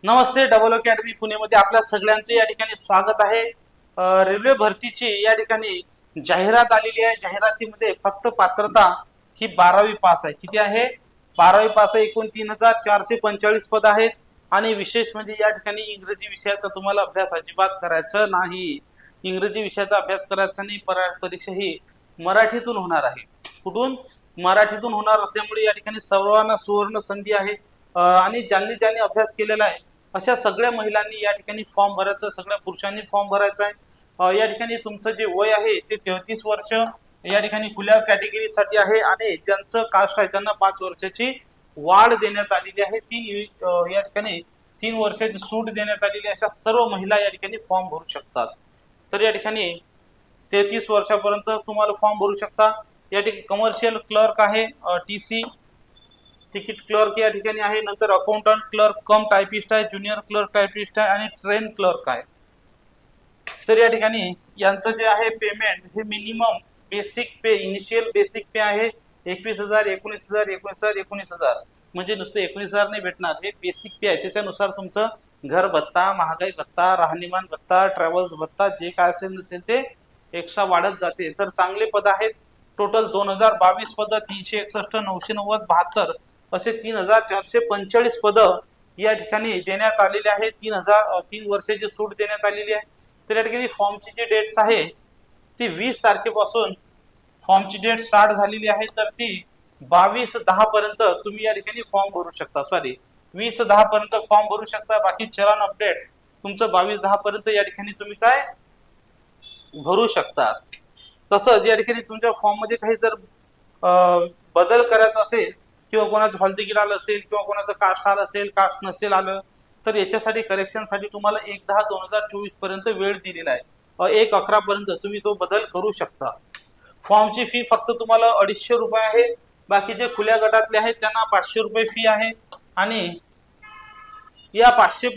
नमस्ते. Double academy पुणेमध्ये आपल्या सगळ्यांचे या ठिकाणी स्वागत आहे. रेल्वे भरतीची या ठिकाणी जाहिरात आलेली आहे. जाहिरातीमध्ये फक्त पात्रता ही 12वी पास आहे. किती आहे? 12वी पास आहे. एकूण 3445 पद आहेत. आणि विशेष म्हणजे या ठिकाणी इंग्रजी विषयाचा तुम्हाला अभ्यास अजिबात करायचं नाही. इंग्रजी विषयाचा अभ्यास करायचा नाही. परीक्षा ही मराठीतून होणार आहे. कुठून? मराठीतून होणार असल्यामुळे या ठिकाणी सर्वांना सुवर्ण संधी आहे. आणि ज्यांनी ज्यांनी अभ्यास केलेला आहे अशा सगळ्या महिलांनी या ठिकाणी फॉर्म भरायचा, सगळ्या पुरुषांनी फॉर्म भरायचा आहे. या ठिकाणी तुमचं जे वय आहे ते 33 वर्ष या ठिकाणी खुल्या कॅटेगरीसाठी आहे. आणि ज्यांचं कास्ट आहे त्यांना 5 वर्षाची वाढ देण्यात आलेली आहे. या ठिकाणी 3 वर्षाची सूट देण्यात आलेली आहे. अशा सर्व महिला या ठिकाणी फॉर्म भरू शकतात. तर या ठिकाणी 33 वर्षापर्यंत तुम्हाला फॉर्म भरू शकता. या ठिकाणी कमर्शियल क्लर्क आहे, TC तिकीट क्लर्क या ठिकाणी आहे. नंतर अकाउंटंट क्लर्क कम टायपिस्ट आहे, ज्युनियर क्लर्क टायपिस्ट आहे आणि ट्रेन क्लर्क आहे. तर या ठिकाणी यांचं जे आहे पेमेंट हे मिनिमम बेसिक पे, इनिशियल बेसिक पे आहे 21,000, 19,000, 19,000, 19,000. म्हणजे नुसतं 19,000 नाही भेटणार, हे बेसिक पे आहे. त्याच्यानुसार तुमचं घर भत्ता, महागाई भत्ता, राहणीमान भत्ता, ट्रॅव्हल्स भत्ता जे काय असेल नसेल ते एक्स्ट्रा वाढत जाते. तर चांगले पद आहेत. टोटल 2022 पद, 361, 990, 72 असे 3445 पद या ठिकाणी देण्यात आलेले आहे. 3 वर्षाची सूट देण्यात आलेली आहे. तर या ठिकाणी फॉर्मची जी डेट्स आहे ती 20 तारखेपासून फॉर्मची डेट स्टार्ट झालेली आहे. तर ती 22/10 पर्यंत तुम्ही या ठिकाणी फॉर्म भरू शकता. 20/10 पर्यंत फॉर्म भरू शकता. बाकी चलन अपडेट तुमचं 22/10 पर्यंत या ठिकाणी तुम्ही काय भरू शकता. तसंच या ठिकाणी तुमच्या फॉर्म मध्ये काही जर बदल करायचा असेल किंवा कोणाचं हॉल तिकीट आलं असेल किंवा कोणाचं कास्ट आलं असेल, कास्ट नसेल आलं, तर याच्यासाठी करेक्शनसाठी तुम्हाला 1/10/2024 पर्यंत वेळ दिलेला आहे. 1/11 पर्यंत तुम्ही तो बदल करू शकता. फॉर्मची फी फक्त तुम्हाला 250 रुपये आहे. बाकी जे खुल्या गटातले आहेत त्यांना 500 रुपये फी आहे. आणि या 500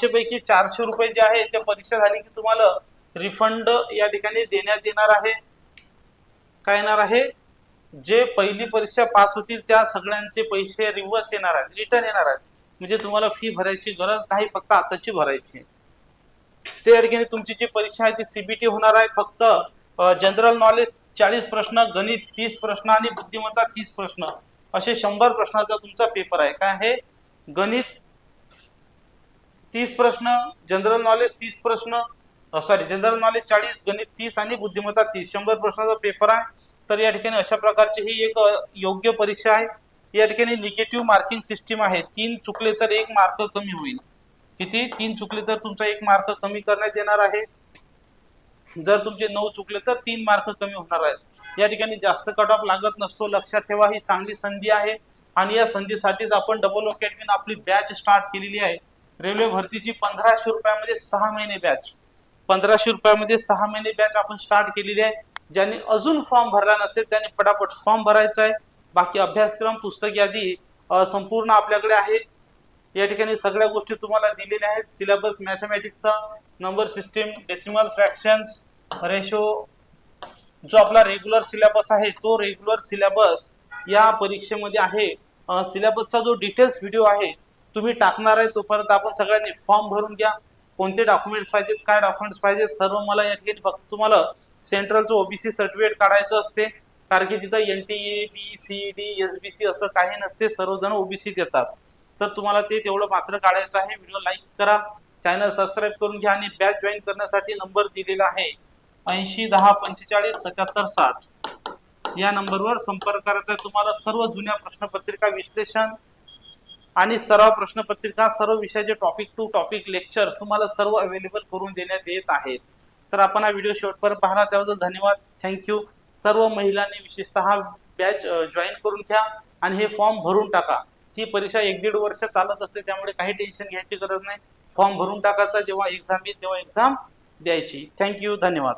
पैकी 400 रुपये जे आहे त्या परीक्षा झाली की तुम्हाला रिफंड या ठिकाणी देण्यात येणार आहे. काय येणार आहे? जे पहिली परीक्षा पास होतील त्या सगळ्यांचे पैसे रिव्हर्स येणार आहेत, रिटर्न येणार आहेत. म्हणजे तुम्हाला फी भरायची गरज नाही, फक्त आताची भरायची. ते या ठिकाणी तुमची जी परीक्षा आहे ती CBT होणार आहे. फक्त जनरल नॉलेज 40 प्रश्न, गणित 30 प्रश्न आणि बुद्धिमत्ता 30 प्रश्न असे 100 प्रश्नाचा तुमचा पेपर आहे. काय आहे? गणित 30 प्रश्न, जनरल नॉलेज 30 प्रश्न, जनरल नॉलेज 40, गणित 30 आणि बुद्धिमत्ता 30, 100 प्रश्नाचा पेपर आहे. तर या ठिकाणी अशा प्रकारची ही एक योग्य परीक्षा आहे. या ठिकाणी निगेटिव्ह मार्किंग सिस्टीम आहे. 3 चुकले तर 1 मार्क कमी होईल. किती? 3 चुकले तर तुमचा 1 मार्क कमी करण्यात येणार आहे. जर तुमचे 9 चुकले तर 3 मार्क कमी होणार आहेत. या ठिकाणी जास्त कट ऑफ लागत नसतो. लक्षात ठेवा, ही चांगली संधी आहे. आणि या संधीसाठीच आपण डबल अकॅडमीने आपली बॅच स्टार्ट केलेली आहे. रेल्वे भरतीची 1500 रुपयामध्ये 6 महिने बॅच, 1500 रुपयामध्ये 6 महिने बॅच आपण स्टार्ट केलेली आहे. ज्यांनी अजून फॉर्म भरला नसेल त्यांनी पटापट फॉर्म भरायचा आहे. बाकी अभ्यासक्रम, पुस्तक यादी संपूर्ण आपल्याकडे आहे. या ठिकाणी सगळ्या गोष्टी तुम्हाला दिलेल्या आहेत. सिलेबस मॅथमॅटिक्सचा, number system, decimal fractions, ratio, जो आपला रेग्युलर सिलेबस आहे तो रेग्युलर सिलेबस या परीक्षेमध्ये आहे. सिलेबसचा जो डिटेल्स व्हिडिओ आहे तुम्ही टाकणार आहे तोपर्यंत आपण सगळ्यांनी फॉर्म भरून घ्या. कोणते डॉक्युमेंट्स पाहिजेत, काय डॉक्युमेंट्स पाहिजेत, सर्व मला या ठिकाणी फक्त तुम्हाला सेंट्रलचं OBC सर्टिफिकेट काढायचं असते. कारण की तिथं NTA, BCD, SBC असं काही नसते, सर्वजण OBC देतात. तर तुम्हाला ते तेवढं मात्र काढायचं आहे. व्हिडिओ लाईक करा, चॅनल सबस्क्राईब करून घ्या आणि बॅच जॉईन करण्यासाठी नंबर दिलेला आहे 80 10 45 77 60 या नंबरवर संपर्क करायचा आहे. तुम्हाला सर्व जुन्या प्रश्नपत्रिका विश्लेषण आणि सराव प्रश्नपत्रिका, सर्व विषयाचे टॉपिक टू टॉपिक लेक्चर्स तुम्हाला सर्व अवेलेबल करून देण्यात येत आहेत. तर आपण हा व्हिडिओ शेवटपर्यंत पाहला त्याबद्दल धन्यवाद, थँक्यू. सर्व महिलांनी विशेषतः बॅच जॉईन करून घ्या आणि हे फॉर्म भरून टाका. ही परीक्षा 1-1.5 वर्ष चालत असते, त्यामुळे काही टेन्शन घ्यायची गरज नाही. फॉर्म भरून टाकायचा, जेव्हा एक्झाम येईल तेव्हा एक्झाम द्यायची. थँक्यू, धन्यवाद.